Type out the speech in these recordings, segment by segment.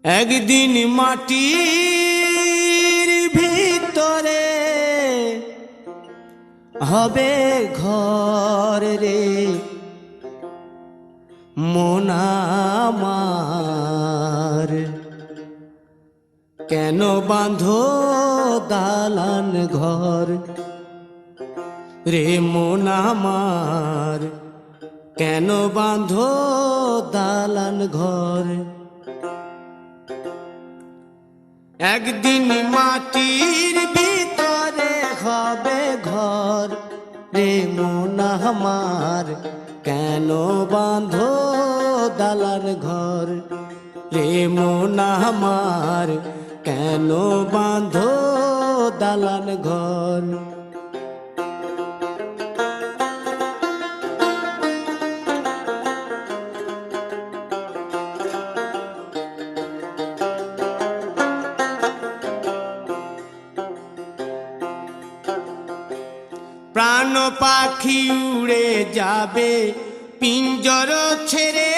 একদিন মাটির ভিতরে হবে ঘর রে মন আমার, কেন বাঁধো দালান ঘর রে মন আমার, কেন বাঁধো দালান ঘর। একদিন মাটির ভিতরে হবে ঘর রে মন আমার, কেন বাঁধো দালান ঘর রে মন আমার, কেন বাঁধো দালান ঘর। প্রাণ পাখি উড়ে যাবে পিঞ্জর ছেড়ে,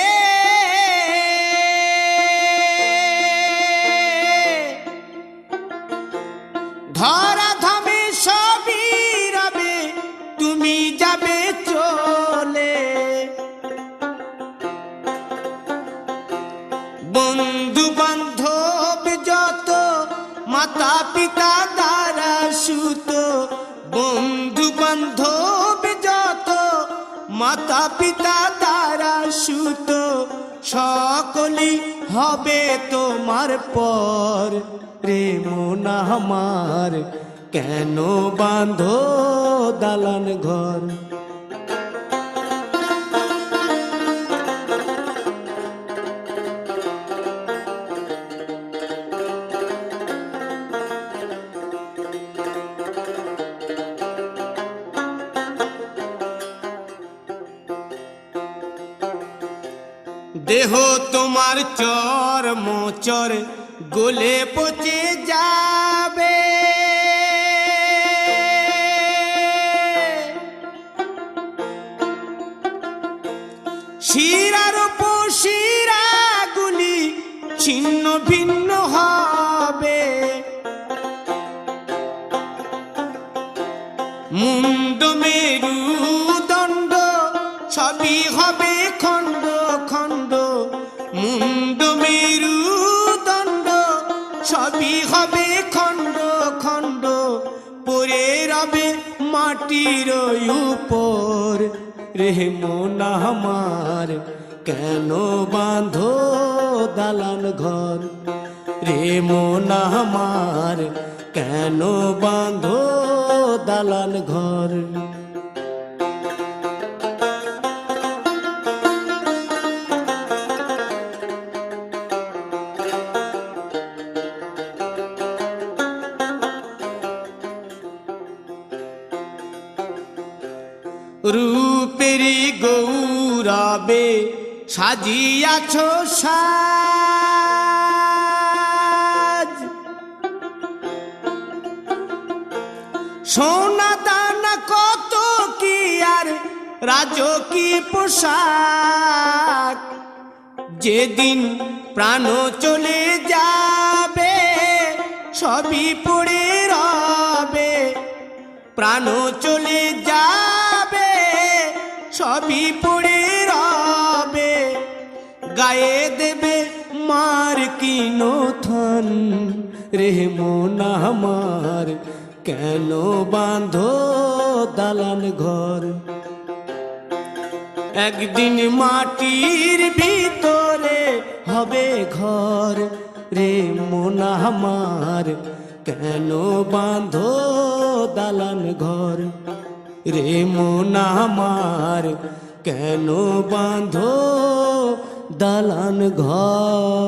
ধরা ধামে সবই রবে তুমি যাবে চলে। বন্ধু বান্ধব যত মাতা পিতা দ্বারা সুত, বন্ধু বান্ধব যত মাতা পিতা দ্বারা সুত, সকলই হবে তোমার পর রে মন আমার, কেন বাঁধো দালান ঘর। দেহ তোমার চর মোচর গলে পচে যাবে, শিরার উপশিরা গুলি ছিন্ন ভিন্ন হবে, মুন্ড মেরুদণ্ড সবই হবে খণ্ড খণ্ড, মুন্ড মেরুদণ্ড সবই হবে খণ্ড খণ্ড, পড়ে রবে মাটির উপর রে মন আমার, কেন বাঁধো দালান ঘর রে মন আমার, কেন বাঁধো দালান ঘর। রূপেরি গৌরবে সাজিয়াছ সাজ, সোনা দানা কত কি আর রাজকীয় পোশাক, যেদিন প্রাণ চলে যাবে সবই পড়ে রবে, প্রাণ চলে যাবে সবই পড়ে রবে, গায়ে দেবে মার কিনো থান রে মন আমার, কেন বাঁধো দালান ঘর। একদিন মাটির ভিতরে হবে ঘর রে মন আমার, কেন বাঁধো দালান ঘর রে মন আমার, কেন বাঁধো দালান ঘর।